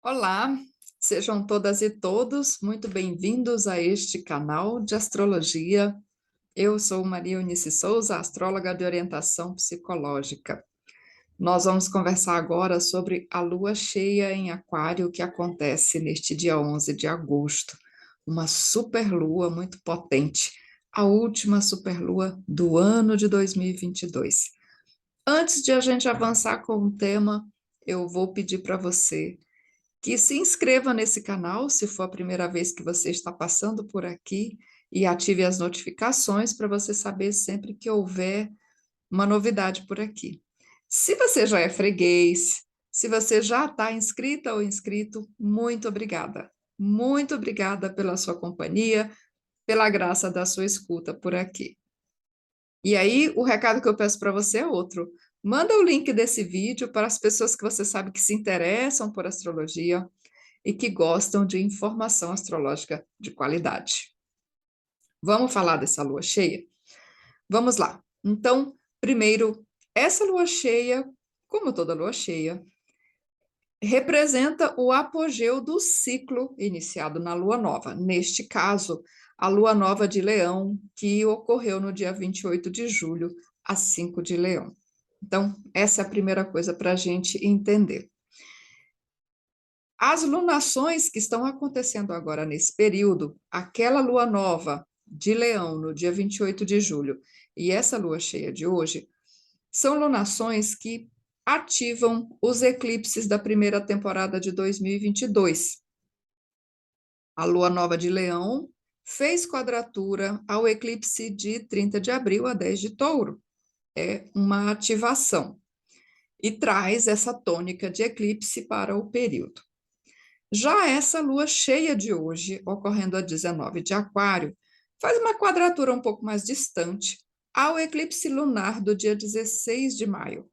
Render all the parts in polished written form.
Olá, sejam todas e todos muito bem-vindos a este canal de astrologia. Eu sou Maria Eunice Souza, astróloga de orientação psicológica. Nós vamos conversar agora sobre a lua cheia em Aquário que acontece neste dia 11 de agosto. Uma superlua muito potente, a última superlua do ano de 2022. Antes de a gente avançar com o tema, eu vou pedir para você que se inscreva nesse canal, se for a primeira vez que você está passando por aqui, e ative as notificações para você saber sempre que houver uma novidade por aqui. Se você já é freguês, se você já está inscrita ou inscrito, muito obrigada. Muito obrigada pela sua companhia, pela graça da sua escuta por aqui. E aí, o recado que eu peço para você é outro. Manda o link desse vídeo para as pessoas que você sabe que se interessam por astrologia e que gostam de informação astrológica de qualidade. Vamos falar dessa lua cheia? Vamos lá. Então, primeiro, essa lua cheia, como toda lua cheia, representa o apogeu do ciclo iniciado na lua nova. Neste caso, a lua nova de Leão, que ocorreu no dia 28 de julho, às 5 de Leão. Então, essa é a primeira coisa para a gente entender. As lunações que estão acontecendo agora nesse período, aquela lua nova de Leão, no dia 28 de julho, e essa lua cheia de hoje, são lunações que ativam os eclipses da primeira temporada de 2022. A lua nova de Leão fez quadratura ao eclipse de 30 de abril a 10 de Touro. É uma ativação e traz essa tônica de eclipse para o período. Já essa lua cheia de hoje, ocorrendo a 19 de Aquário, faz uma quadratura um pouco mais distante ao eclipse lunar do dia 16 de maio.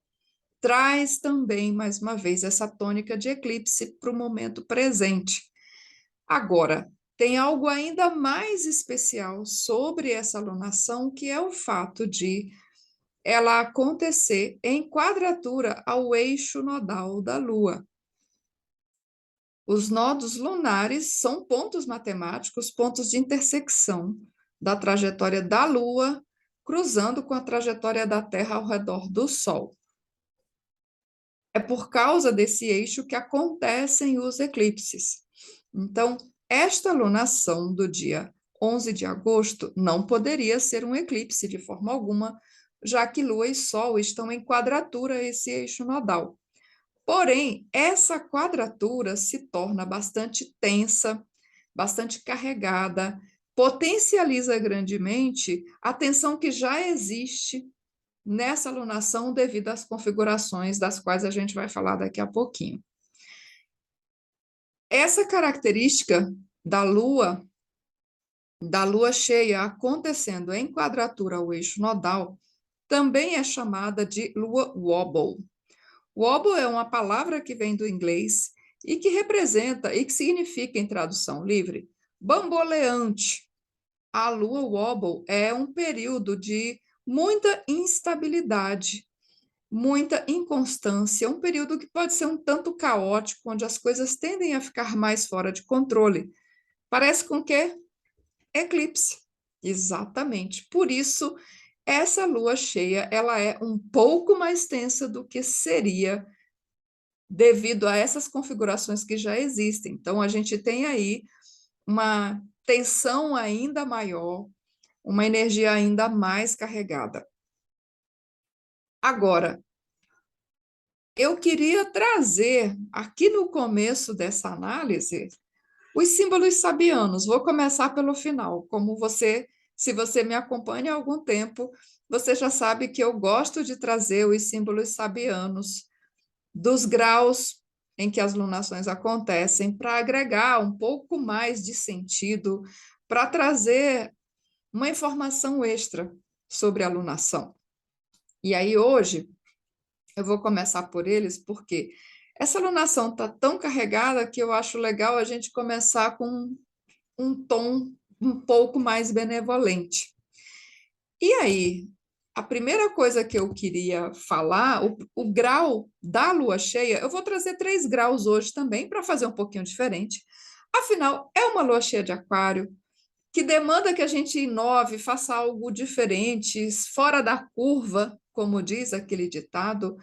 Traz também, mais uma vez, essa tônica de eclipse para o momento presente. Agora, tem algo ainda mais especial sobre essa lunação, que é o fato de ela acontecer em quadratura ao eixo nodal da Lua. Os nodos lunares são pontos matemáticos, pontos de intersecção da trajetória da Lua, cruzando com a trajetória da Terra ao redor do Sol. É por causa desse eixo que acontecem os eclipses. Então, esta lunação do dia 11 de agosto não poderia ser um eclipse de forma alguma, já que Lua e Sol estão em quadratura a esse eixo nodal. Porém, essa quadratura se torna bastante tensa, bastante carregada, potencializa grandemente a tensão que já existe nessa lunação devido às configurações das quais a gente vai falar daqui a pouquinho. Essa característica da lua cheia acontecendo em quadratura ao eixo nodal, também é chamada de lua wobble. Wobble é uma palavra que vem do inglês e que representa e que significa, em tradução livre, bamboleante. A lua wobble é um período de muita instabilidade, muita inconstância, um período que pode ser um tanto caótico, onde as coisas tendem a ficar mais fora de controle. Parece com que eclipse. Exatamente. Por isso, essa lua cheia, ela é um pouco mais tensa do que seria devido a essas configurações que já existem. Então, a gente tem aí uma tensão ainda maior, uma energia ainda mais carregada. Agora, eu queria trazer aqui no começo dessa análise os símbolos sabianos. Vou começar pelo final. Como você, se você me acompanha há algum tempo, você já sabe que eu gosto de trazer os símbolos sabianos dos graus em que as lunações acontecem, para agregar um pouco mais de sentido, para trazer uma informação extra sobre a lunação. E aí, hoje, eu vou começar por eles, porque essa lunação está tão carregada que eu acho legal a gente começar com um tom um pouco mais benevolente. E aí, a primeira coisa que eu queria falar, o grau da lua cheia, eu vou trazer 3 graus hoje também, para fazer um pouquinho diferente. Afinal, é uma lua cheia de aquário, que demanda que a gente inove, faça algo diferente, fora da curva, como diz aquele ditado.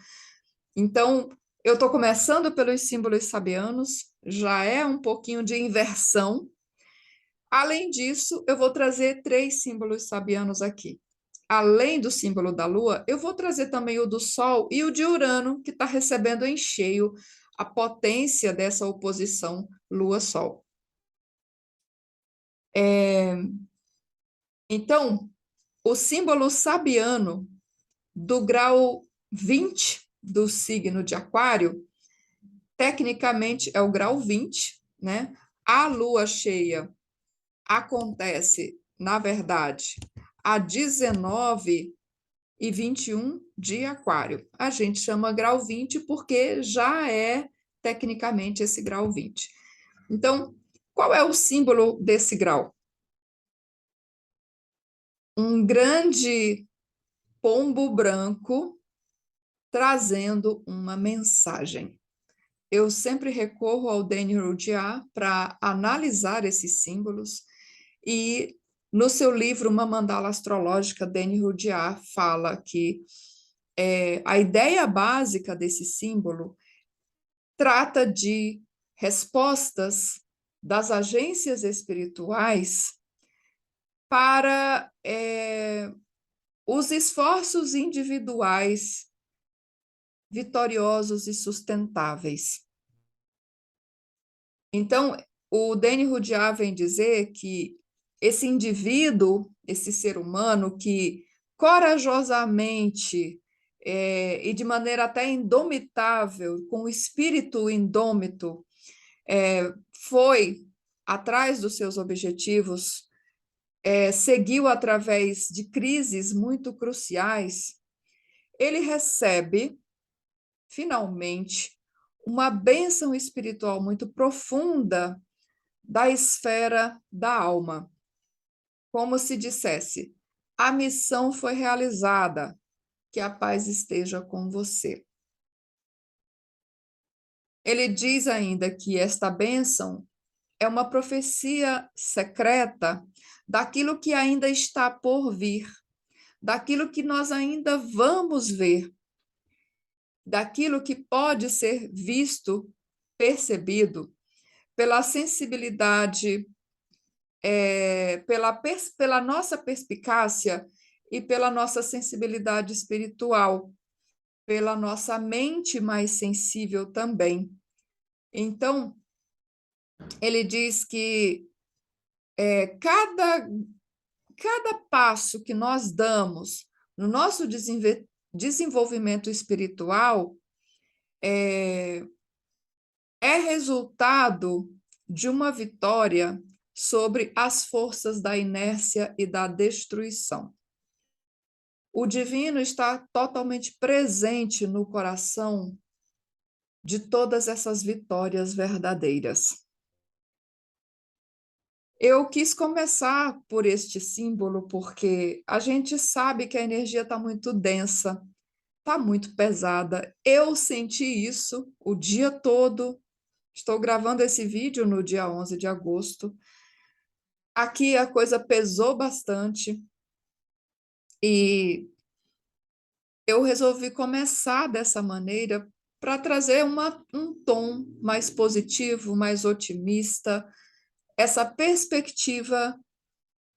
Então, eu estou começando pelos símbolos sabianos, já é um pouquinho de inversão. Além disso, eu vou trazer 3 símbolos sabianos aqui. Além do símbolo da Lua, eu vou trazer também o do Sol e o de Urano, que está recebendo em cheio a potência dessa oposição Lua-Sol. Então, o símbolo sabiano do grau 20 do signo de Aquário, tecnicamente é o grau 20, né? A lua cheia acontece, na verdade, a 19h21 de Aquário. A gente chama grau 20 porque já é tecnicamente esse grau 20. Então, qual é o símbolo desse grau? Um grande pombo branco trazendo uma mensagem. Eu sempre recorro ao Danny Rudyard para analisar esses símbolos e no seu livro Uma Mandala Astrológica, Danny Rudyard fala que a ideia básica desse símbolo trata de respostas das agências espirituais para os esforços individuais vitoriosos e sustentáveis. Então, o Danny Rudyard vem dizer que esse indivíduo, esse ser humano que corajosamente e de maneira até indomitável, com o espírito indômito, foi atrás dos seus objetivos, seguiu através de crises muito cruciais, ele recebe, finalmente, uma bênção espiritual muito profunda da esfera da alma. Como se dissesse, a missão foi realizada, que a paz esteja com você. Ele diz ainda que esta bênção é uma profecia secreta daquilo que ainda está por vir, daquilo que nós ainda vamos ver, daquilo que pode ser visto, percebido pela sensibilidade, pela nossa perspicácia e pela nossa sensibilidade espiritual, pela nossa mente mais sensível também. Então, ele diz que cada passo que nós damos no nosso desenvolvimento espiritual é resultado de uma vitória sobre as forças da inércia e da destruição. O divino está totalmente presente no coração de todas essas vitórias verdadeiras. Eu quis começar por este símbolo porque a gente sabe que a energia está muito densa, está muito pesada. Eu senti isso o dia todo. Estou gravando esse vídeo no dia 11 de agosto. Aqui a coisa pesou bastante e eu resolvi começar dessa maneira para trazer um tom mais positivo, mais otimista, essa perspectiva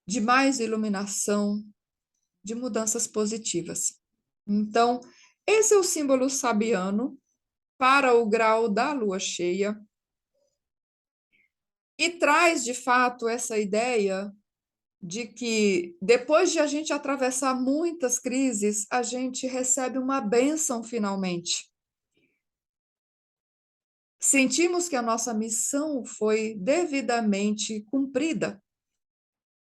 de mais iluminação, de mudanças positivas. Então, esse é o símbolo sabiano para o grau da lua cheia e traz, de fato, essa ideia de que depois de a gente atravessar muitas crises, a gente recebe uma bênção finalmente. Sentimos que a nossa missão foi devidamente cumprida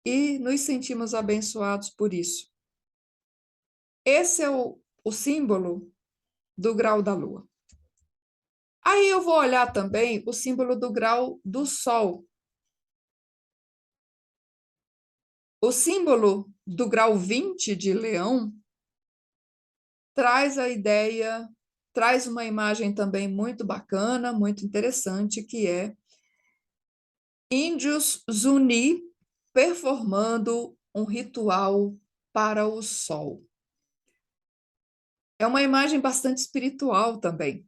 e nos sentimos abençoados por isso. Esse é o símbolo do grau da lua. Aí eu vou olhar também o símbolo do grau do sol. O símbolo do grau 20 de leão traz a ideia, traz uma imagem também muito bacana, muito interessante, que é índios Zuni performando um ritual para o sol. É uma imagem bastante espiritual também,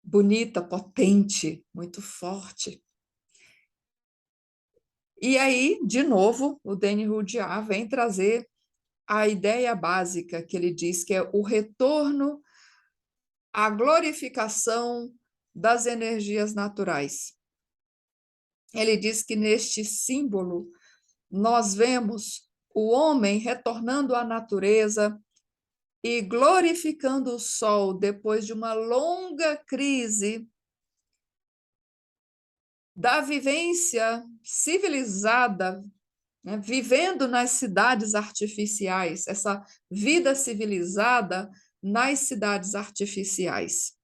bonita, potente, muito forte. E aí, de novo, o Deni Rudyard vem trazer a ideia básica que ele diz que é o retorno à glorificação das energias naturais. Ele diz que neste símbolo nós vemos o homem retornando à natureza e glorificando o sol depois de uma longa crise da vivência civilizada, né, vivendo nas cidades artificiais, essa vida civilizada nas cidades artificiais.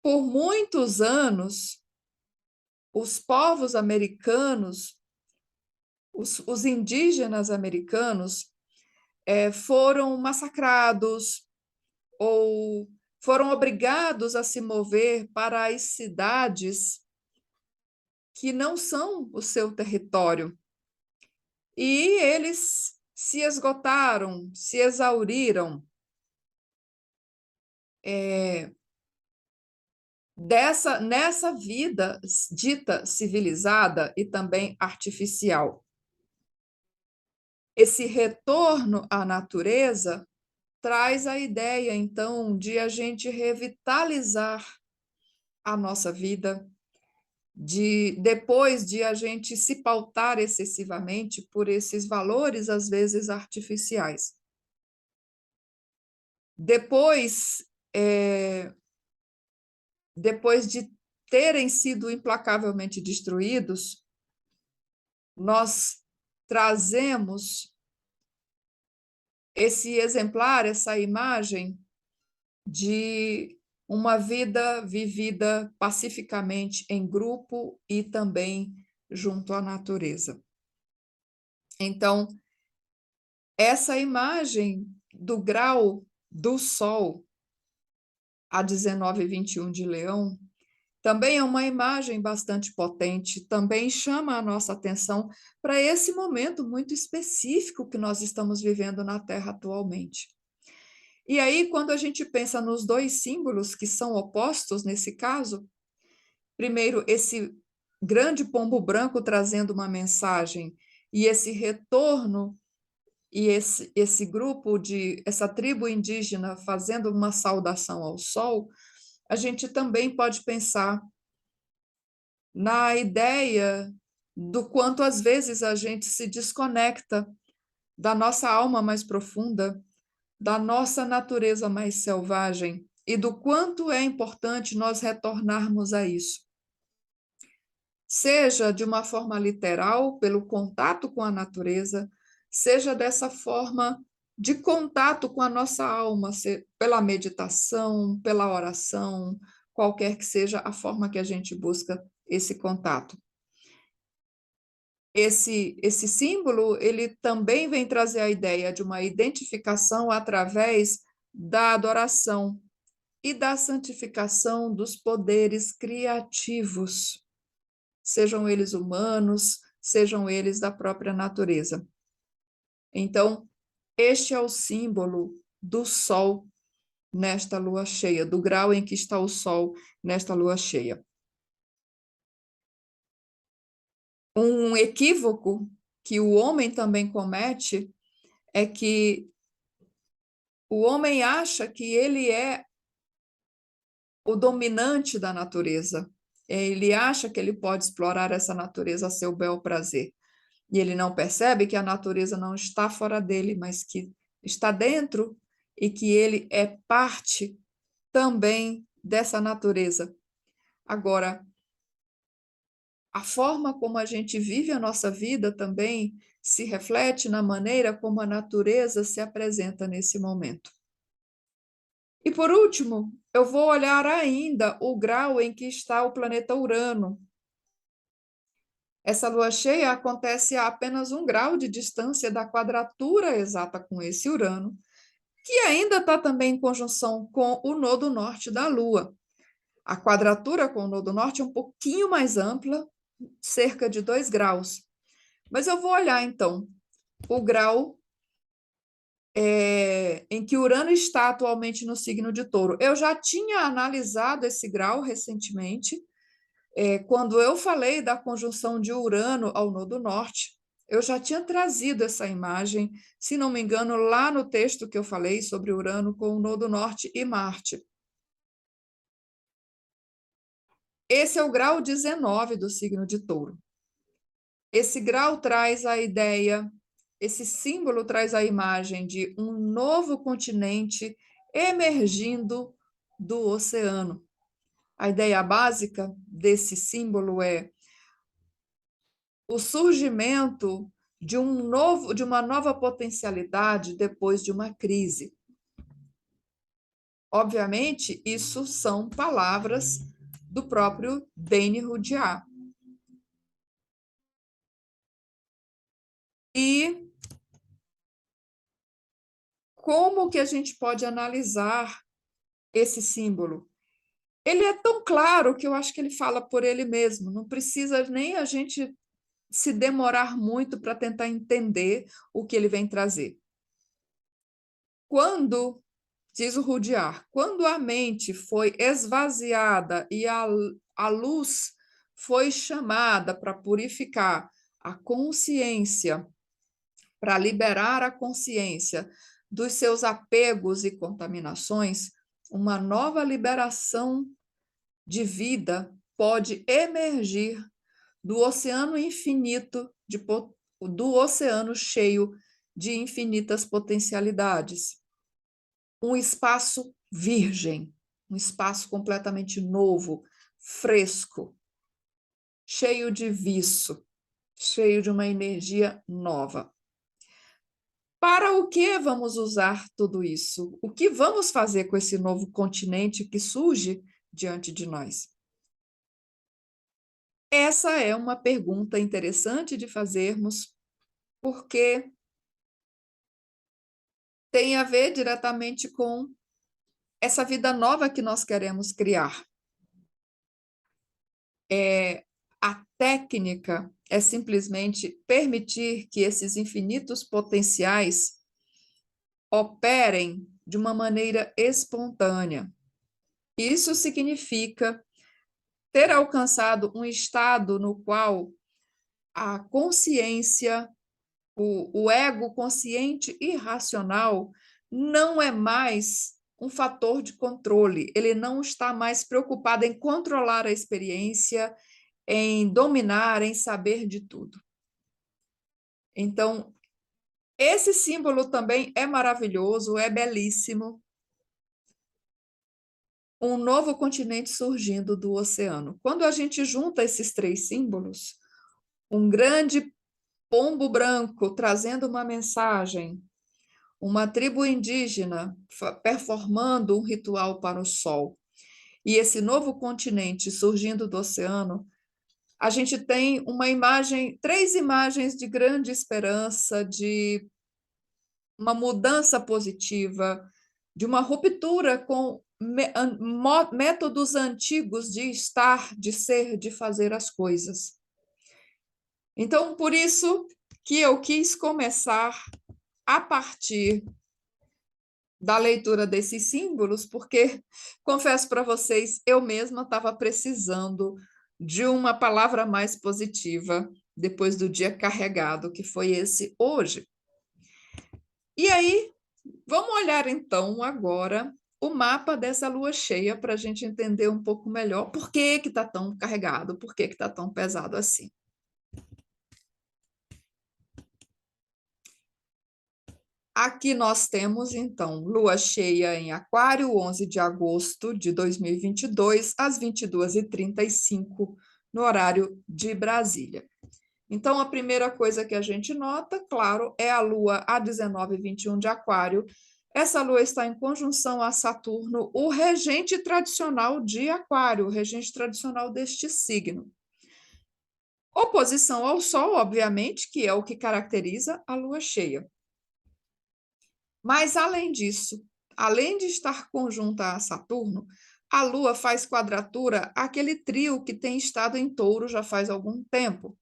Por muitos anos, os povos americanos, os indígenas americanos, foram massacrados ou foram obrigados a se mover para as cidades que não são o seu território. E eles se esgotaram, se exauriram nessa vida dita civilizada e também artificial. Esse retorno à natureza traz a ideia, então, de a gente revitalizar a nossa vida, depois de a gente se pautar excessivamente por esses valores, às vezes, artificiais. Depois, depois de terem sido implacavelmente destruídos, nós trazemos esse exemplar, essa imagem de uma vida vivida pacificamente em grupo e também junto à natureza. Então, essa imagem do grau do Sol a 19,21 de Leão também é uma imagem bastante potente, também chama a nossa atenção para esse momento muito específico que nós estamos vivendo na Terra atualmente. E aí, quando a gente pensa nos dois símbolos que são opostos nesse caso, primeiro, esse grande pombo branco trazendo uma mensagem e esse retorno e esse grupo essa tribo indígena fazendo uma saudação ao sol, a gente também pode pensar na ideia do quanto às vezes a gente se desconecta da nossa alma mais profunda, da nossa natureza mais selvagem e do quanto é importante nós retornarmos a isso. Seja de uma forma literal, pelo contato com a natureza, seja dessa forma de contato com a nossa alma, pela meditação, pela oração, qualquer que seja a forma que a gente busca esse contato. Esse símbolo, ele também vem trazer a ideia de uma identificação através da adoração e da santificação dos poderes criativos, sejam eles humanos, sejam eles da própria natureza. Então, este é o símbolo do Sol nesta lua cheia, do grau em que está o Sol nesta lua cheia. Um equívoco que o homem também comete é que o homem acha que ele é o dominante da natureza. Ele acha que ele pode explorar essa natureza a seu bel prazer. E ele não percebe que a natureza não está fora dele, mas que está dentro e que ele é parte também dessa natureza. Agora, a forma como a gente vive a nossa vida também se reflete na maneira como a natureza se apresenta nesse momento. E por último, eu vou olhar ainda o grau em que está o planeta Urano. Essa lua cheia acontece a apenas 1 grau de distância da quadratura exata com esse Urano, que ainda está também em conjunção com o nodo norte da Lua. A quadratura com o nodo norte é um pouquinho mais ampla, cerca de 2 graus. Mas eu vou olhar, então, o grau em que Urano está atualmente no signo de Touro. Eu já tinha analisado esse grau recentemente, quando eu falei da conjunção de Urano ao nodo norte. Eu já tinha trazido essa imagem, se não me engano, lá no texto que eu falei sobre Urano com o nodo norte e Marte. Esse é o grau 19 do signo de Touro. Esse grau traz a ideia, esse símbolo traz a imagem de um novo continente emergindo do oceano. A ideia básica desse símbolo é o surgimento de uma nova potencialidade depois de uma crise. Obviamente, isso são palavras do próprio Deni Rudyard. E como que a gente pode analisar esse símbolo? Ele é tão claro que eu acho que ele fala por ele mesmo, não precisa nem a gente se demorar muito para tentar entender o que ele vem trazer. Quando, diz o Rudyard, quando a mente foi esvaziada e a luz foi chamada para purificar a consciência, para liberar a consciência dos seus apegos e contaminações, uma nova liberação de vida pode emergir do oceano infinito, do oceano cheio de infinitas potencialidades. Um espaço virgem, um espaço completamente novo, fresco, cheio de viço, cheio de uma energia nova. Para o que vamos usar tudo isso? O que vamos fazer com esse novo continente que surge diante de nós? Essa é uma pergunta interessante de fazermos, porque tem a ver diretamente com essa vida nova que nós queremos criar. A técnica é simplesmente permitir que esses infinitos potenciais operem de uma maneira espontânea. Isso significa ter alcançado um estado no qual a consciência, o ego consciente e racional não é mais um fator de controle, ele não está mais preocupado em controlar a experiência, em dominar, em saber de tudo. Então, esse símbolo também é maravilhoso, é belíssimo. Um novo continente surgindo do oceano. Quando a gente junta esses 3 símbolos, um grande pombo branco trazendo uma mensagem, uma tribo indígena performando um ritual para o sol, e esse novo continente surgindo do oceano, a gente tem uma imagem, 3 imagens de grande esperança, de uma mudança positiva, de uma ruptura com métodos antigos de estar, de ser, de fazer as coisas. Então, por isso que eu quis começar a partir da leitura desses símbolos, porque, confesso para vocês, eu mesma estava precisando de uma palavra mais positiva depois do dia carregado que foi esse hoje. E aí, vamos olhar então agora o mapa dessa lua cheia para a gente entender um pouco melhor por que está tão carregado, por que está tão pesado assim. Aqui nós temos, então, lua cheia em Aquário, 11 de agosto de 2022, às 22h35, no horário de Brasília. Então, a primeira coisa que a gente nota, claro, é a lua a 19h21 de Aquário. Essa lua está em conjunção a Saturno, o regente tradicional de Aquário, o regente tradicional deste signo. Oposição ao Sol, obviamente, que é o que caracteriza a lua cheia. Mas, além disso, além de estar conjunta a Saturno, a Lua faz quadratura àquele trio que tem estado em Touro já faz algum tempo.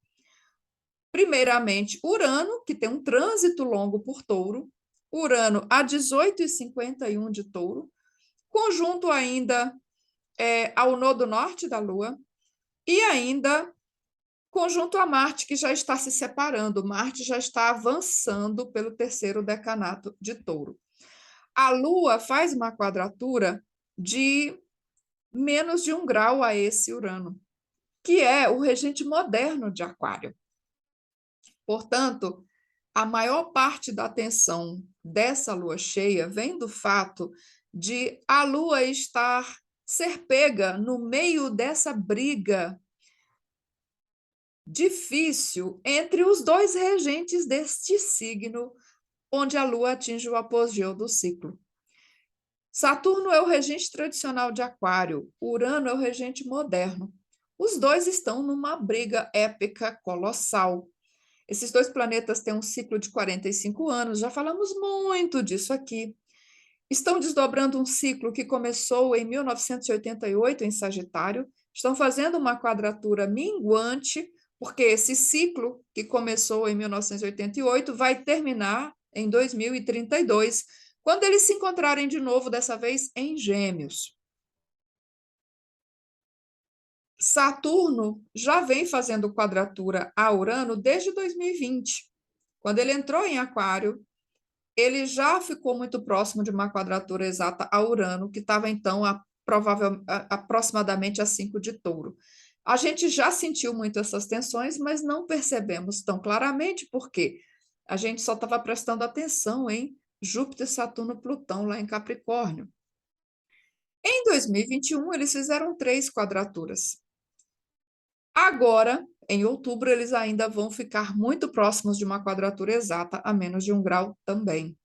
Primeiramente, Urano, que tem um trânsito longo por Touro, Urano a 18h51 de Touro, conjunto ainda ao nodo norte da Lua, e ainda conjunto a Marte, que já está se separando. Marte já está avançando pelo terceiro decanato de Touro. A Lua faz uma quadratura de menos de 1 grau a esse Urano, que é o regente moderno de Aquário. Portanto, a maior parte da atenção dessa lua cheia vem do fato de a Lua ser pega no meio dessa briga difícil entre os dois regentes deste signo, onde a Lua atinge o apogeu do ciclo. Saturno é o regente tradicional de Aquário, Urano é o regente moderno. Os dois estão numa briga épica colossal. Esses dois planetas têm um ciclo de 45 anos, já falamos muito disso aqui. Estão desdobrando um ciclo que começou em 1988 em Sagitário, estão fazendo uma quadratura minguante, porque esse ciclo que começou em 1988 vai terminar em 2032, quando eles se encontrarem de novo, dessa vez em Gêmeos. Saturno já vem fazendo quadratura a Urano desde 2020. Quando ele entrou em Aquário, ele já ficou muito próximo de uma quadratura exata a Urano, que estava então aproximadamente a 5 de Touro. A gente já sentiu muito essas tensões, mas não percebemos tão claramente, porque a gente só estava prestando atenção em Júpiter, Saturno, Plutão, lá em Capricórnio. Em 2021, eles fizeram 3 quadraturas. Agora, em outubro, eles ainda vão ficar muito próximos de uma quadratura exata, a menos de 1 grau também.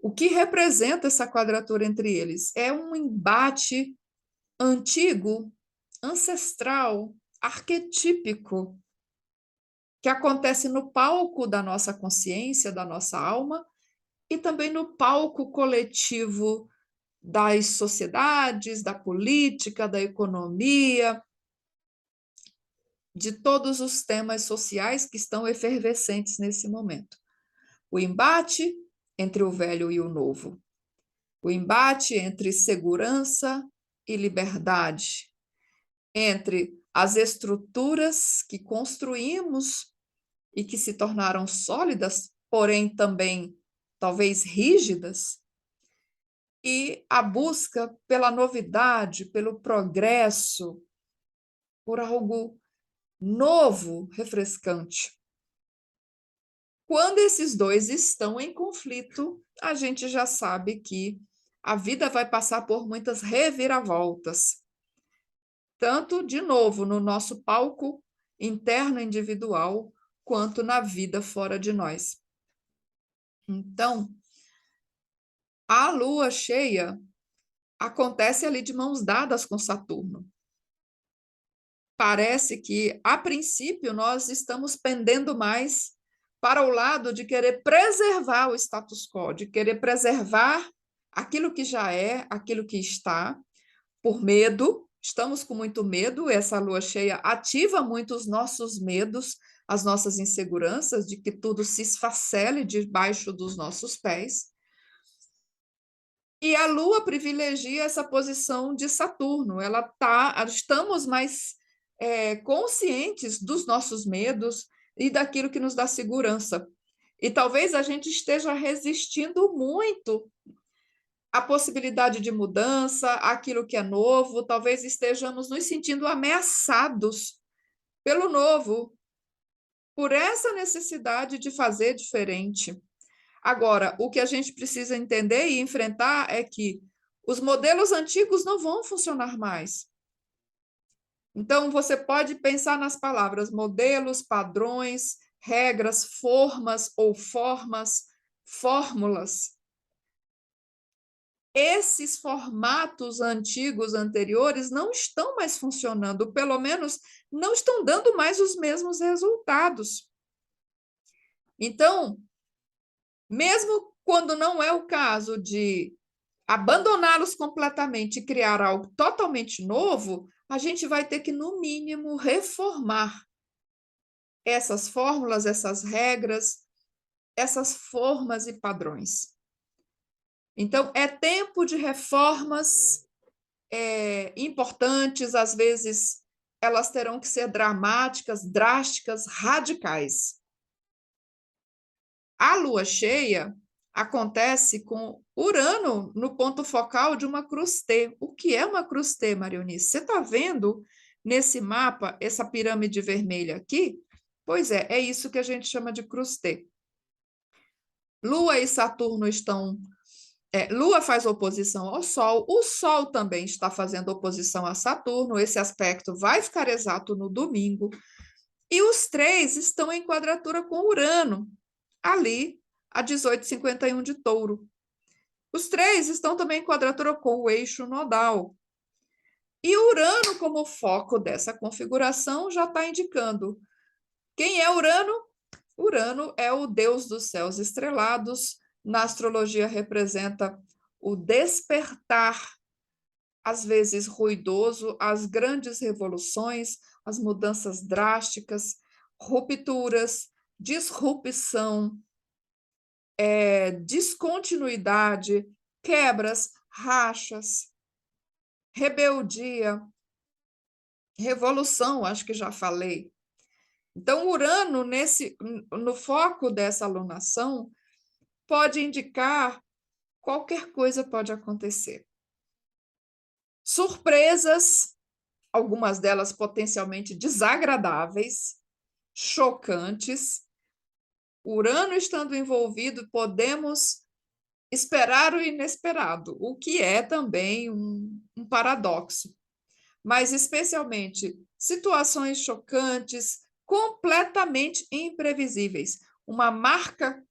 O que representa essa quadratura entre eles? É um embate antigo, ancestral, arquetípico, que acontece no palco da nossa consciência, da nossa alma, e também no palco coletivo das sociedades, da política, da economia, de todos os temas sociais que estão efervescentes nesse momento. O embate entre o velho e o novo. O embate entre segurança e liberdade. Entre as estruturas que construímos e que se tornaram sólidas, porém também talvez rígidas, e a busca pela novidade, pelo progresso, por algo novo, refrescante. Quando esses dois estão em conflito, a gente já sabe que a vida vai passar por muitas reviravoltas. Tanto, de novo, no nosso palco interno individual, quanto na vida fora de nós. Então, a lua cheia acontece ali de mãos dadas com Saturno. Parece que, a princípio, nós estamos pendendo mais para o lado de querer preservar o status quo, de querer preservar aquilo que já é, aquilo que está, por medo. Estamos com muito medo, essa lua cheia ativa muito os nossos medos, as nossas inseguranças, de que tudo se esfacele debaixo dos nossos pés. E a lua privilegia essa posição de Saturno, estamos mais conscientes dos nossos medos e daquilo que nos dá segurança. E talvez a gente esteja resistindo muito à possibilidade de mudança, àquilo que é novo, talvez estejamos nos sentindo ameaçados pelo novo, por essa necessidade de fazer diferente. Agora, o que a gente precisa entender e enfrentar é que os modelos antigos não vão funcionar mais. Então, você pode pensar nas palavras modelos, padrões, regras, formas ou formas, fórmulas. Esses formatos antigos, anteriores, não estão mais funcionando, pelo menos não estão dando mais os mesmos resultados. Então, mesmo Quando não é o caso de abandoná-los completamente e criar algo totalmente novo, a gente vai ter que, no mínimo, reformar essas fórmulas, essas regras, essas formas e padrões. Então, é tempo de reformas importantes, às vezes elas terão que ser dramáticas, drásticas, radicais. A lua cheia acontece com Urano no ponto focal de uma cruz T. O que é uma cruz T, Marionice? Você está vendo nesse mapa essa pirâmide vermelha aqui? Pois é isso que a gente chama de cruz T. Lua e Saturno estão. Lua faz oposição ao Sol, o Sol também está fazendo oposição a Saturno, esse aspecto vai ficar exato no domingo, e os três estão em quadratura com Urano, ali a 18,51 de Touro. Os três estão também em quadratura com o eixo nodal. E Urano, como foco dessa configuração, já está indicando. Quem é Urano? Urano é o deus dos céus estrelados. Na astrologia representa o despertar, às vezes ruidoso, as grandes revoluções, as mudanças drásticas, rupturas, disrupção, descontinuidade, quebras, rachas, rebeldia, revolução, acho que já falei. Então, Urano, no foco dessa alunação, pode indicar qualquer coisa pode acontecer. Surpresas, algumas delas potencialmente desagradáveis, chocantes. Urano estando envolvido, podemos esperar o inesperado, o que é também um paradoxo. Mas, especialmente, situações chocantes, completamente imprevisíveis. Uma marca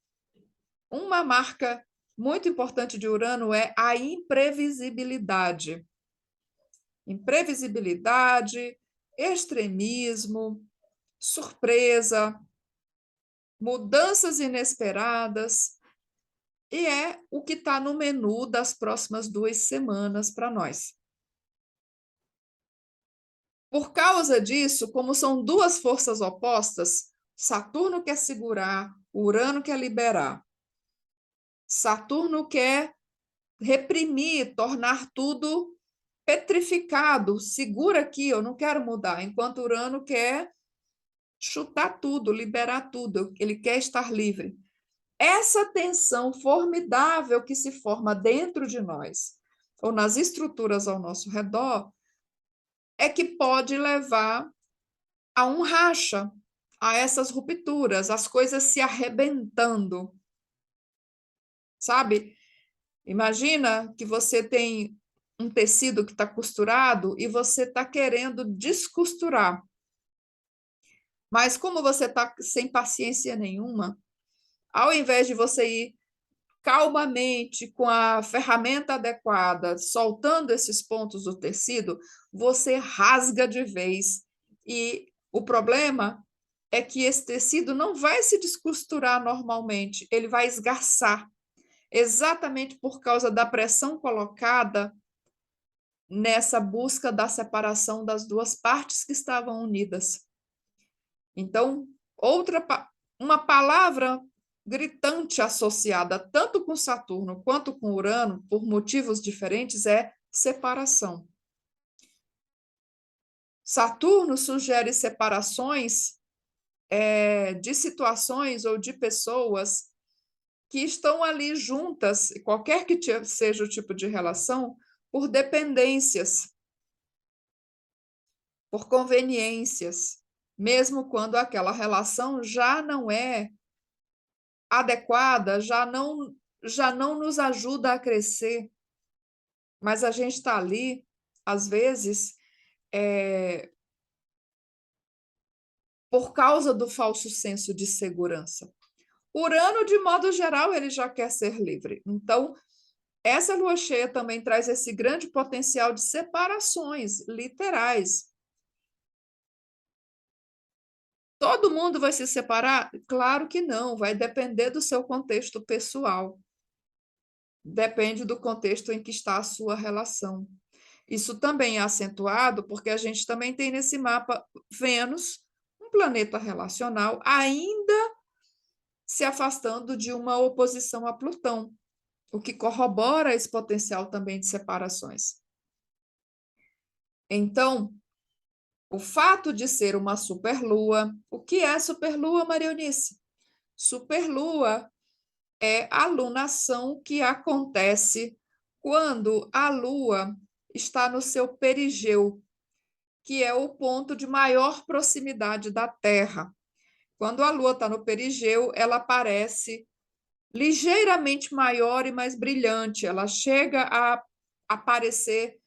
muito importante de Urano é a imprevisibilidade. Imprevisibilidade, extremismo, surpresa, mudanças inesperadas, e é o que está no menu das próximas 2 semanas para nós. Por causa disso, como são duas forças opostas, Saturno quer segurar, Urano quer liberar. Saturno quer reprimir, tornar tudo petrificado, segura aqui, eu não quero mudar, enquanto Urano quer chutar tudo, liberar tudo, ele quer estar livre. Essa tensão formidável que se forma dentro de nós, ou nas estruturas ao nosso redor, é que pode levar a um racha, a essas rupturas, as coisas se arrebentando. Sabe? Imagina que você tem um tecido que está costurado e você está querendo descosturar. Mas como você está sem paciência nenhuma, ao invés de você ir calmamente, com a ferramenta adequada, soltando esses pontos do tecido, você rasga de vez. E o problema é que esse tecido não vai se descosturar normalmente, ele vai esgarçar, exatamente por causa da pressão colocada nessa busca da separação das duas partes que estavam unidas. Então, uma palavra gritante associada tanto com Saturno quanto com Urano, por motivos diferentes, é separação. Saturno sugere separações de situações ou de pessoas que estão ali juntas, qualquer que seja o tipo de relação, por dependências, por conveniências, mesmo quando aquela relação já não é adequada, já não nos ajuda a crescer, mas a gente está ali, às vezes, por causa do falso senso de segurança. Urano, de modo geral, ele já quer ser livre. Então, essa lua cheia também traz esse grande potencial de separações literais. Todo mundo vai se separar? Claro que não, vai depender do seu contexto pessoal. Depende do contexto em que está a sua relação. Isso também é acentuado porque a gente também tem nesse mapa Vênus, um planeta relacional, ainda se afastando de uma oposição a Plutão, o que corrobora esse potencial também de separações. Então, o fato de ser uma superlua, o que é superlua, Maria Eunice? Superlua é a lunação que acontece quando a Lua está no seu perigeu, que é o ponto de maior proximidade da Terra. Quando a Lua está no perigeu, ela aparece ligeiramente maior e mais brilhante. Ela chega a aparecer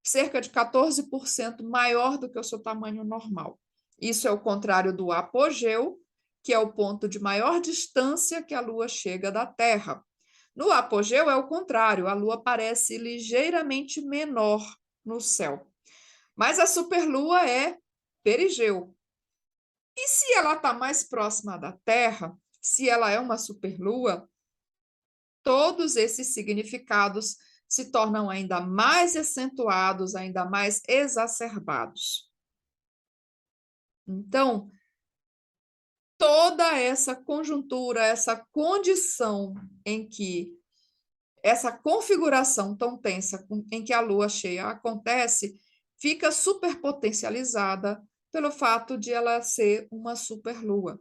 cerca de 14% maior do que o seu tamanho normal. Isso é o contrário do apogeu, que é o ponto de maior distância que a Lua chega da Terra. No apogeu é o contrário, a Lua parece ligeiramente menor no céu. Mas a superlua é perigeu. E se ela está mais próxima da Terra, se ela é uma superlua, todos esses significados se tornam ainda mais acentuados, ainda mais exacerbados. Então, toda essa conjuntura, essa condição em que essa configuração tão tensa em que a lua cheia acontece, fica superpotencializada pelo fato de ela ser uma superlua.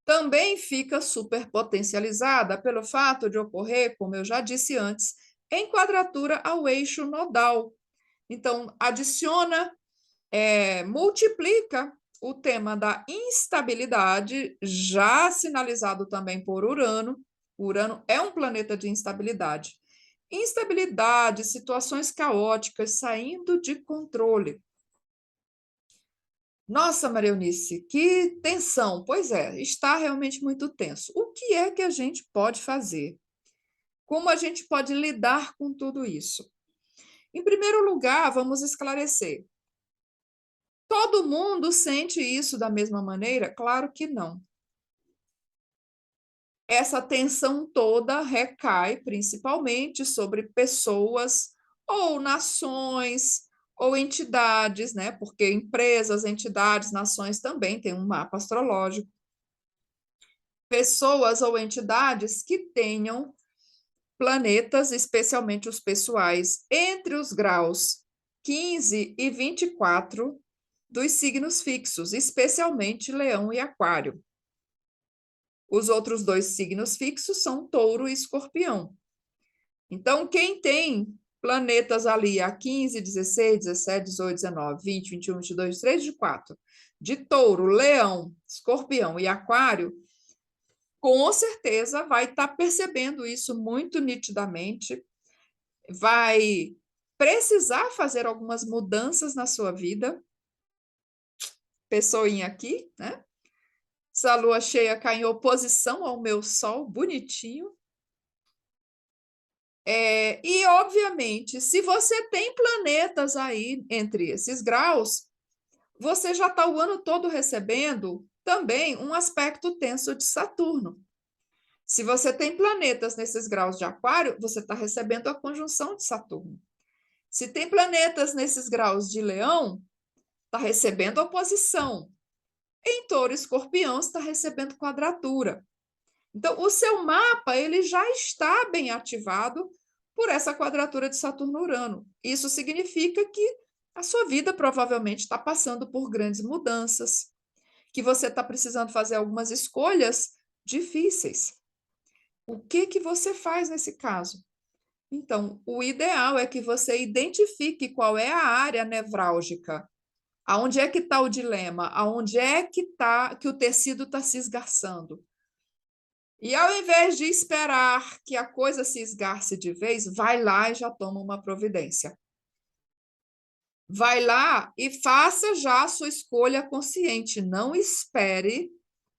Também fica superpotencializada pelo fato de ocorrer, como eu já disse antes, em quadratura ao eixo nodal. Então, multiplica o tema da instabilidade, já sinalizado também por Urano. Urano é um planeta de instabilidade. Instabilidade, situações caóticas, saindo de controle. Nossa, Maria Eunice, que tensão! Pois é, está realmente muito tenso. O que é que a gente pode fazer? Como a gente pode lidar com tudo isso? Em primeiro lugar, vamos esclarecer. Todo mundo sente isso da mesma maneira? Claro que não. Essa tensão toda recai principalmente sobre pessoas ou nações ou entidades, né? Porque empresas, entidades, nações também têm um mapa astrológico. Pessoas ou entidades que tenham planetas, especialmente os pessoais, entre os graus 15 e 24 dos signos fixos, especialmente Leão e Aquário. Os outros dois signos fixos são Touro e Escorpião. Então, quem tem planetas ali a 15, 16, 17, 18, 19, 20, 21, 22, 23, 24, de Touro, Leão, Escorpião e Aquário, com certeza vai estar percebendo isso muito nitidamente, vai precisar fazer algumas mudanças na sua vida. Pessoinha aqui, né? Essa lua cheia cai em oposição ao meu sol, bonitinho. E, obviamente, se você tem planetas aí entre esses graus, você já está o ano todo recebendo também um aspecto tenso de Saturno. Se você tem planetas nesses graus de Aquário, você está recebendo a conjunção de Saturno. Se tem planetas nesses graus de Leão, está recebendo oposição. Em Touro e Escorpião, está recebendo quadratura. Então, o seu mapa ele já está bem ativado por essa quadratura de Saturno-Urano. Isso significa que a sua vida provavelmente está passando por grandes mudanças, que você está precisando fazer algumas escolhas difíceis. O que você faz nesse caso? Então, o ideal é que você identifique qual é a área nevrálgica, aonde é que está o dilema, aonde é que tá que o tecido está se esgarçando. E ao invés de esperar que a coisa se esgarce de vez, vai lá e já toma uma providência. Vai lá e faça já a sua escolha consciente. Não espere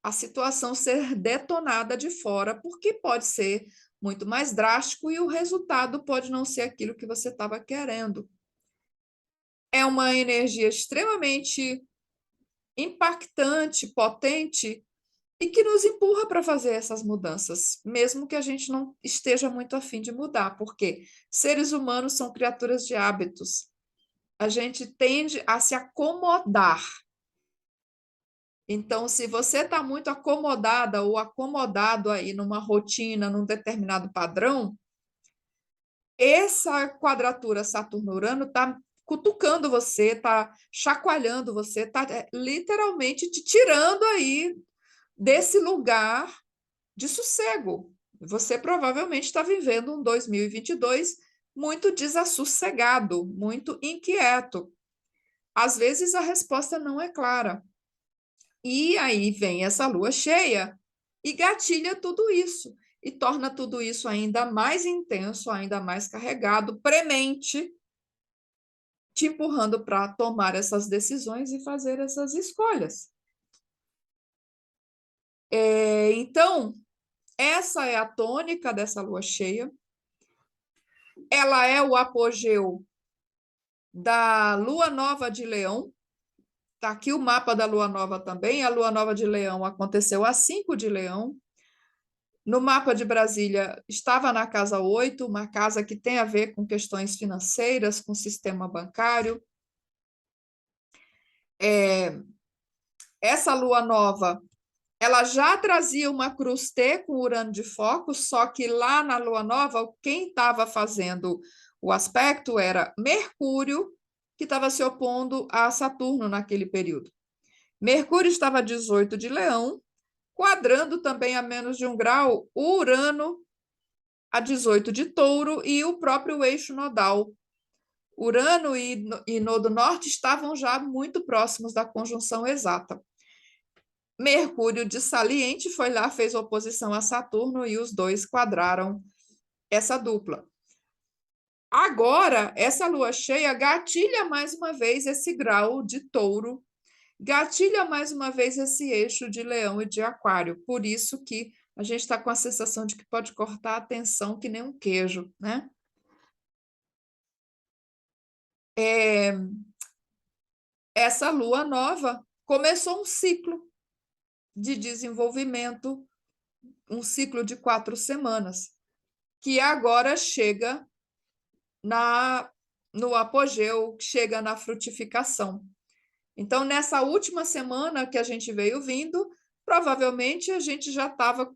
a situação ser detonada de fora, porque pode ser muito mais drástico e o resultado pode não ser aquilo que você estava querendo. É uma energia extremamente impactante, potente, e que nos empurra para fazer essas mudanças, mesmo que a gente não esteja muito afim de mudar, porque seres humanos são criaturas de hábitos. A gente tende a se acomodar. Então, se você está muito acomodada ou acomodado aí numa rotina, num determinado padrão, essa quadratura Saturno-Urano está cutucando você, está chacoalhando você, está literalmente te tirando aí desse lugar de sossego. Você provavelmente está vivendo um 2022 muito desassossegado, muito inquieto. Às vezes a resposta não é clara. E aí vem essa lua cheia e gatilha tudo isso e torna tudo isso ainda mais intenso, ainda mais carregado, premente, te empurrando para tomar essas decisões e fazer essas escolhas. Então, essa é a tônica dessa lua cheia. Ela é o apogeu da lua nova de Leão. Está aqui o mapa da lua nova também. A lua nova de Leão aconteceu a 5 de Leão. No mapa de Brasília, estava na casa 8, uma casa que tem a ver com questões financeiras, com o sistema bancário. Essa lua nova, ela já trazia uma cruz T com Urano de foco, só que lá na lua nova, quem estava fazendo o aspecto era Mercúrio, que estava se opondo a Saturno naquele período. Mercúrio estava a 18 de Leão, quadrando também a menos de 1 grau o Urano a 18 de Touro e o próprio eixo nodal. Urano e Nodo Norte estavam já muito próximos da conjunção exata. Mercúrio de saliente foi lá, fez oposição a Saturno e os dois quadraram essa dupla. Agora, essa lua cheia gatilha mais uma vez esse grau de Touro, gatilha mais uma vez esse eixo de Leão e de Aquário. Por isso que a gente está com a sensação de que pode cortar a tensão que nem um queijo, né? Essa lua nova começou um ciclo de desenvolvimento, um ciclo de 4 semanas, que agora chega no apogeu, chega na frutificação. Então, nessa última semana que a gente veio vindo, provavelmente a gente já estava,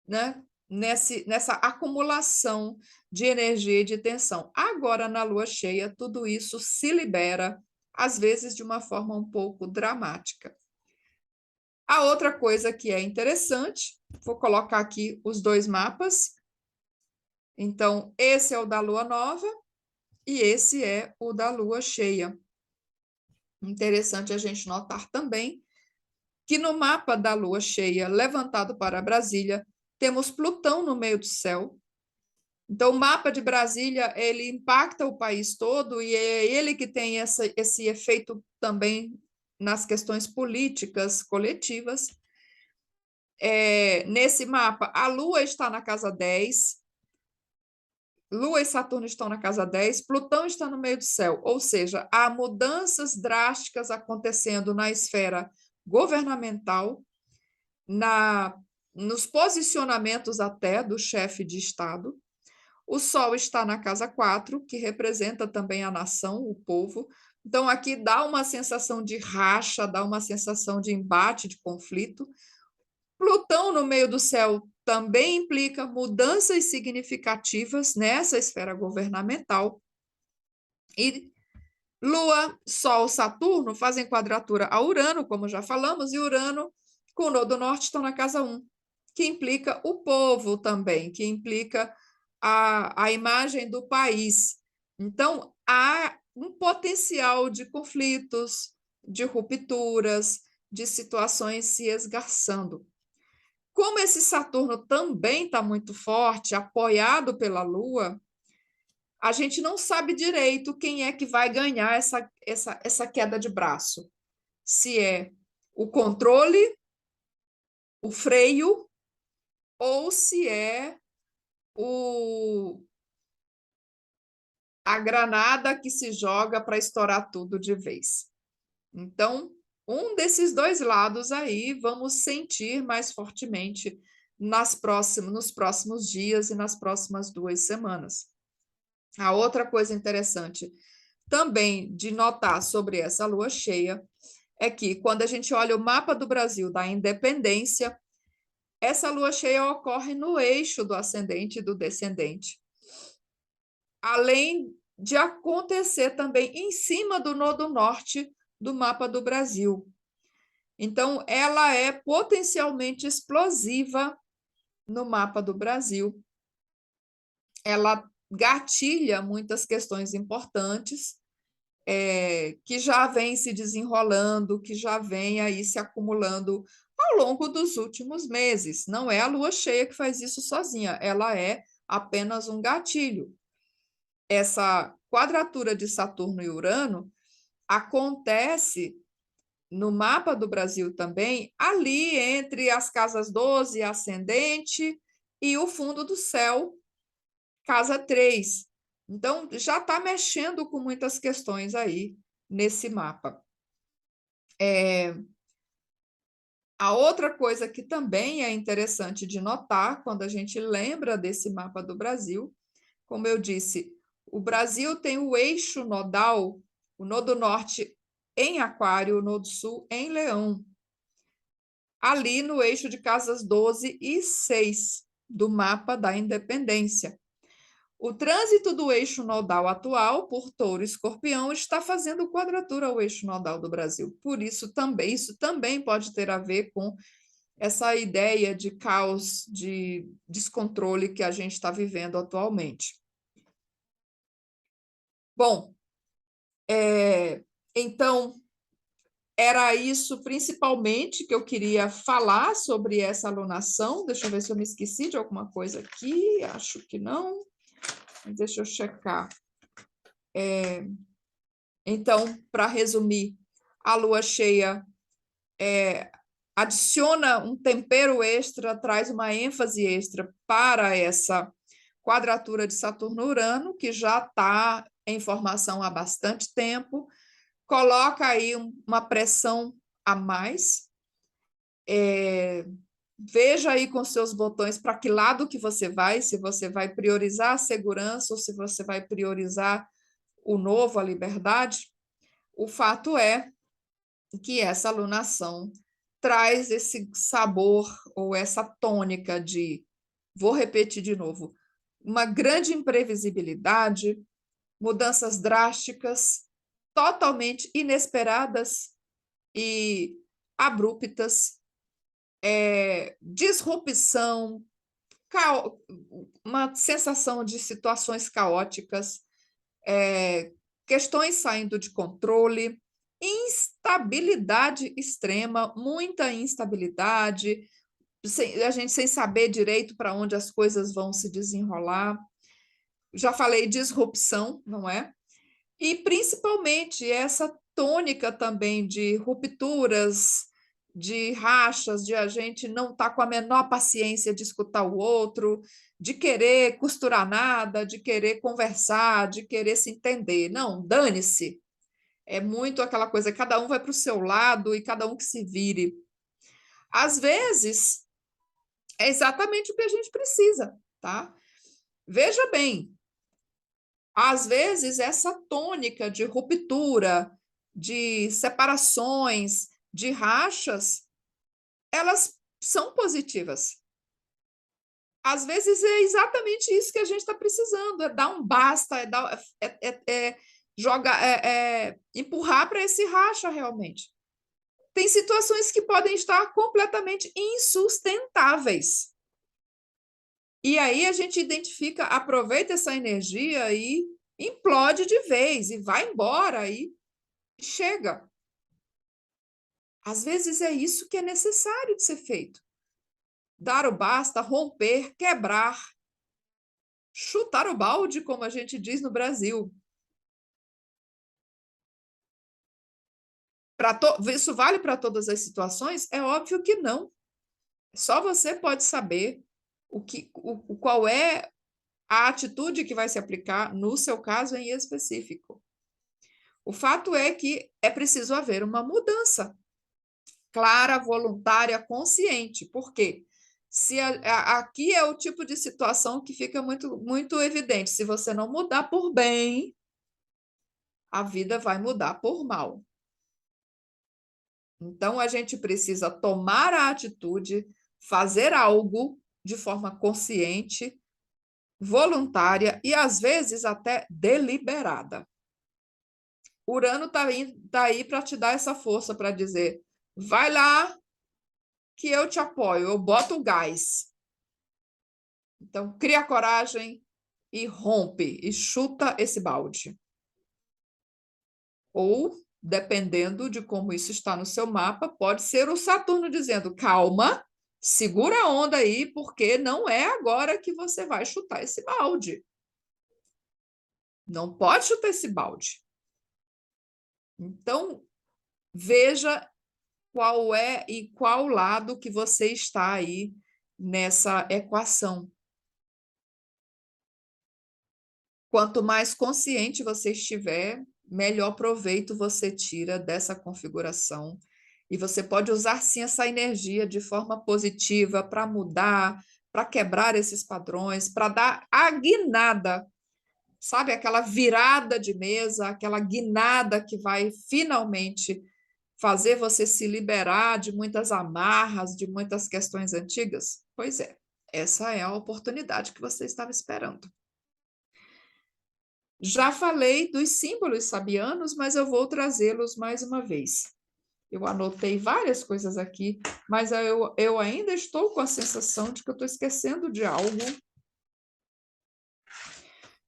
né, nessa acumulação de energia e de tensão. Agora, na lua cheia, tudo isso se libera, às vezes de uma forma um pouco dramática. A outra coisa que é interessante, vou colocar aqui os dois mapas. Então, esse é o da lua nova e esse é o da lua cheia. Interessante a gente notar também que no mapa da lua cheia, levantado para Brasília, temos Plutão no meio do céu. Então, o mapa de Brasília, ele impacta o país todo e é ele que tem esse efeito também nas questões políticas coletivas. Nesse mapa, a Lua está na casa 10, Lua e Saturno estão na casa 10, Plutão está no meio do céu, ou seja, há mudanças drásticas acontecendo na esfera governamental, nos posicionamentos até do chefe de Estado. O Sol está na casa 4, que representa também a nação, o povo. Então, aqui dá uma sensação de racha, dá uma sensação de embate, de conflito. Plutão no meio do céu também implica mudanças significativas nessa esfera governamental. E Lua, Sol, Saturno fazem quadratura a Urano, como já falamos, e Urano com o Nodo Norte estão na casa 1, que implica o povo também, que implica a imagem do país. Então, há um potencial de conflitos, de rupturas, de situações se esgarçando. Como esse Saturno também está muito forte, apoiado pela Lua, a gente não sabe direito quem é que vai ganhar essa queda de braço. Se é o controle, o freio, ou se é a granada que se joga para estourar tudo de vez. Então, um desses dois lados aí vamos sentir mais fortemente nos próximos dias e nas próximas 2 semanas. A outra coisa interessante também de notar sobre essa lua cheia é que, quando a gente olha o mapa do Brasil da independência, essa lua cheia ocorre no eixo do ascendente e do descendente, além de acontecer também em cima do nodo norte do mapa do Brasil. Então, ela é potencialmente explosiva no mapa do Brasil. Ela gatilha muitas questões importantes, que já vem se desenrolando, que já vem aí se acumulando ao longo dos últimos meses. Não é a lua cheia que faz isso sozinha, ela é apenas um gatilho. Essa quadratura de Saturno e Urano acontece no mapa do Brasil também, ali entre as casas 12, ascendente, e o fundo do céu, casa 3. Então, já está mexendo com muitas questões aí nesse mapa. A outra coisa que também é interessante de notar, quando a gente lembra desse mapa do Brasil, como eu disse, o Brasil tem o eixo nodal, o nodo norte em Aquário, o nodo sul em Leão, ali no eixo de casas 12 e 6 do mapa da independência. O trânsito do eixo nodal atual por Touro e Escorpião está fazendo quadratura ao eixo nodal do Brasil. Por isso também pode ter a ver com essa ideia de caos, de descontrole que a gente está vivendo atualmente. Bom, então, era isso principalmente que eu queria falar sobre essa alunação. Deixa eu ver se eu me esqueci de alguma coisa aqui. Acho que não. Deixa eu checar. Então, para resumir, a lua cheia adiciona um tempero extra, traz uma ênfase extra para essa quadratura de Saturno-Urano, que já está em formação há bastante tempo, coloca aí uma pressão a mais. Veja aí com seus botões para que lado que você vai, se você vai priorizar a segurança ou se você vai priorizar o novo, a liberdade. O fato é que essa alunação traz esse sabor ou essa tônica de, vou repetir de novo, uma grande imprevisibilidade, mudanças drásticas, totalmente inesperadas e abruptas, disrupção, uma sensação de situações caóticas, questões saindo de controle, instabilidade extrema, muita instabilidade, a gente sem saber direito para onde as coisas vão se desenrolar. Já falei disrupção, não é? E principalmente essa tônica também de rupturas, de rachas, de a gente não estar com a menor paciência de escutar o outro, de querer costurar nada, de querer conversar, de querer se entender. Não, dane-se. É muito aquela coisa, cada um vai para o seu lado e cada um que se vire. Às vezes, é exatamente o que a gente precisa, tá? Veja bem, às vezes essa tônica de ruptura, de separações, de rachas, elas são positivas. Às vezes é exatamente isso que a gente está precisando, é dar um basta, empurrar para esse racha realmente. Tem situações que podem estar completamente insustentáveis. E aí a gente identifica, aproveita essa energia e implode de vez, e vai embora, e chega. Às vezes é isso que é necessário de ser feito. Dar o basta, romper, quebrar, chutar o balde, como a gente diz no Brasil. Isso vale para todas as situações? É óbvio que não. Só você pode saber qual é a atitude que vai se aplicar no seu caso em específico. O fato é que é preciso haver uma mudança. clara, voluntária, consciente. Por quê? Aqui é o tipo de situação que fica muito evidente. Se você não mudar por bem, a vida vai mudar por mal. Então, a gente precisa tomar a atitude, fazer algo de forma consciente, voluntária e, às vezes, até deliberada. Urano está aí para te dar essa força para dizer: vai lá que eu te apoio, eu boto o gás. Então, cria coragem e rompe, e chuta esse balde. Ou, dependendo de como isso está no seu mapa, pode ser o Saturno dizendo: calma, segura a onda aí, porque não é agora que você vai chutar esse balde. Não pode chutar esse balde. Então, veja qual é e qual lado que você está aí nessa equação. Quanto mais consciente você estiver, melhor proveito você tira dessa configuração. E você pode usar, sim, essa energia de forma positiva para mudar, para quebrar esses padrões, para dar a guinada, sabe? Aquela virada de mesa, aquela guinada que vai finalmente fazer você se liberar de muitas amarras, de muitas questões antigas. Pois é, essa é a oportunidade que você estava esperando. Já falei dos símbolos sabianos, mas eu vou trazê-los mais uma vez. Eu anotei várias coisas aqui, mas eu ainda estou com a sensação de que eu estou esquecendo de algo.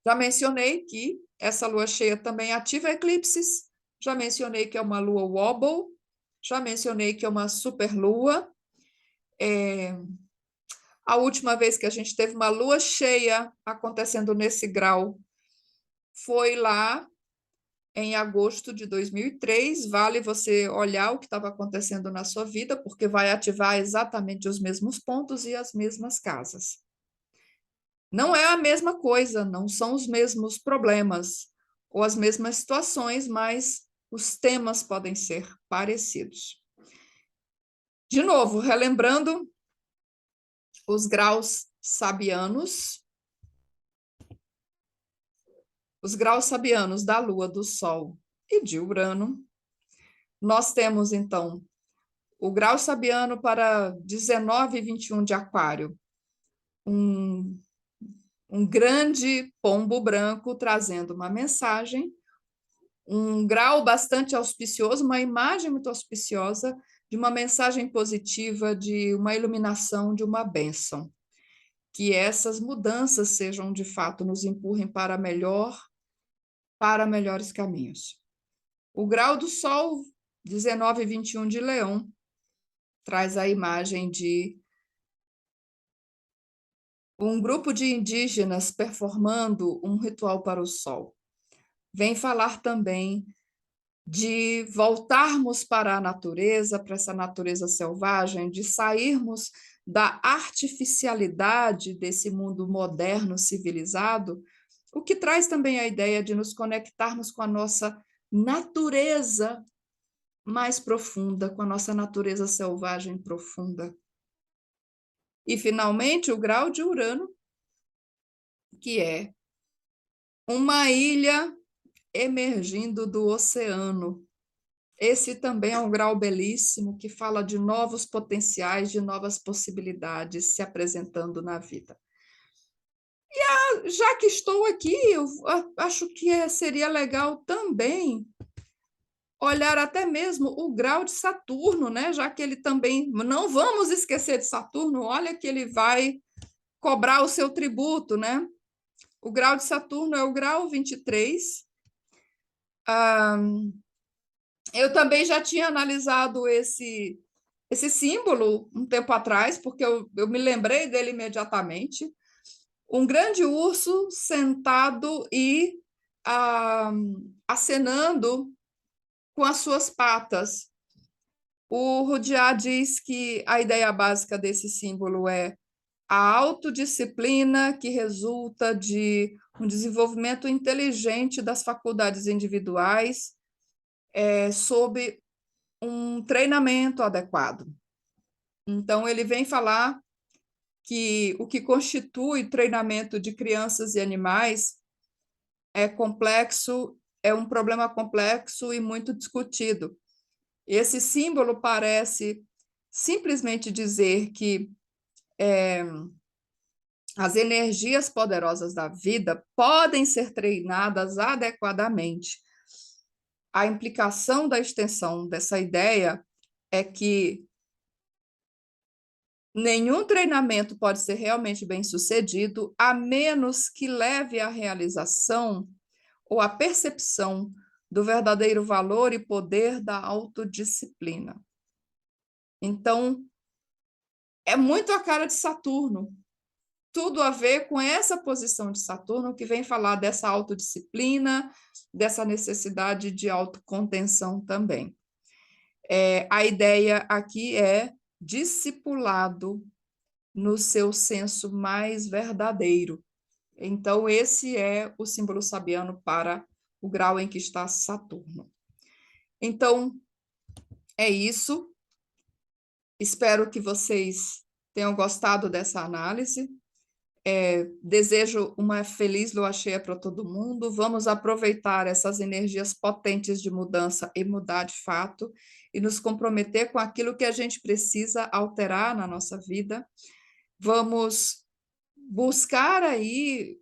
Já mencionei que essa lua cheia também ativa eclipses, já mencionei que é uma lua wobble, já mencionei que é uma superlua. A última vez que a gente teve uma lua cheia acontecendo nesse grau foi lá em agosto de 2003. Vale você olhar o que estava acontecendo na sua vida, porque vai ativar exatamente os mesmos pontos e as mesmas casas. Não é a mesma coisa, não são os mesmos problemas ou as mesmas situações, mas os temas podem ser parecidos. De novo, relembrando os graus sabianos. Os graus sabianos da Lua, do Sol e de Urano. Nós temos, então, o grau sabiano para 19 e 21 de Aquário, um grande pombo branco trazendo uma mensagem, um grau bastante auspicioso, uma imagem muito auspiciosa de uma mensagem positiva, de uma iluminação, de uma bênção. Que essas mudanças sejam, de fato, nos empurrem para melhores caminhos. O grau do Sol, 19 e 21 de Leão, traz a imagem de um grupo de indígenas performando um ritual para o Sol. Vem falar também de voltarmos para a natureza, para essa natureza selvagem, de sairmos da artificialidade desse mundo moderno, civilizado, o que traz também a ideia de nos conectarmos com a nossa natureza mais profunda, com a nossa natureza selvagem profunda. E, finalmente, o grau de Urano, que é uma ilha emergindo do oceano. Esse também é um grau belíssimo que fala de novos potenciais, de novas possibilidades se apresentando na vida. E já que estou aqui, eu acho que seria legal também olhar até mesmo o grau de Saturno, né? Já que ele também, não vamos esquecer de Saturno, olha que ele vai cobrar o seu tributo, né? O grau de Saturno é o grau 23. Eu também já tinha analisado esse símbolo um tempo atrás, porque eu me lembrei dele imediatamente. Um grande urso sentado e acenando com as suas patas. O Rudyard diz que a ideia básica desse símbolo é a autodisciplina que resulta de um desenvolvimento inteligente das faculdades individuais, sob um treinamento adequado. Então, ele vem falar que o que constitui treinamento de crianças e animais é complexo, é um problema complexo e muito discutido. Esse símbolo parece simplesmente dizer que as energias poderosas da vida podem ser treinadas adequadamente. A implicação da extensão dessa ideia é que nenhum treinamento pode ser realmente bem-sucedido a menos que leve à realização ou à percepção do verdadeiro valor e poder da autodisciplina. Então, é muito a cara de Saturno, tudo a ver com essa posição de Saturno que vem falar dessa autodisciplina, dessa necessidade de autocontenção também. A ideia aqui é discipulado no seu senso mais verdadeiro. Então, esse é o símbolo sabiano para o grau em que está Saturno. Então, é isso. Espero que vocês tenham gostado dessa análise. Desejo uma feliz lua cheia para todo mundo. Vamos aproveitar essas energias potentes de mudança e mudar de fato, e nos comprometer com aquilo que a gente precisa alterar na nossa vida. Vamos buscar aí,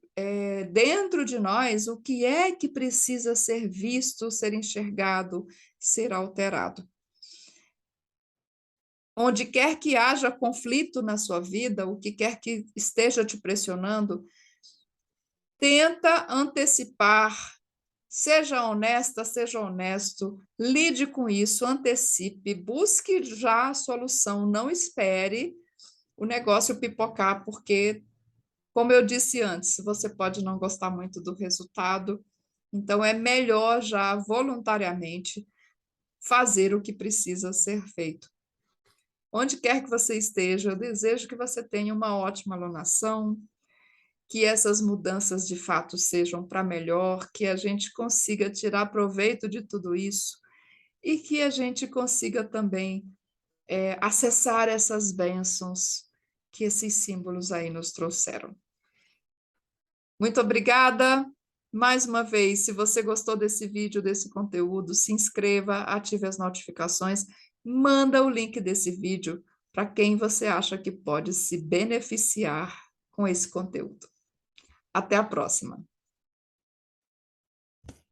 dentro de nós, o que é que precisa ser visto, ser enxergado, ser alterado. Onde quer que haja conflito na sua vida, o que quer que esteja te pressionando, tenta antecipar, seja honesta, seja honesto, lide com isso, antecipe, busque já a solução, não espere o negócio pipocar, porque, como eu disse antes, você pode não gostar muito do resultado, então é melhor já voluntariamente fazer o que precisa ser feito. Onde quer que você esteja, eu desejo que você tenha uma ótima alunação, que essas mudanças de fato sejam para melhor, que a gente consiga tirar proveito de tudo isso e que a gente consiga também acessar essas bênçãos que esses símbolos aí nos trouxeram. Muito obrigada. Mais uma vez, se você gostou desse vídeo, desse conteúdo, se inscreva, ative as notificações, manda o link desse vídeo para quem você acha que pode se beneficiar com esse conteúdo. Até a próxima!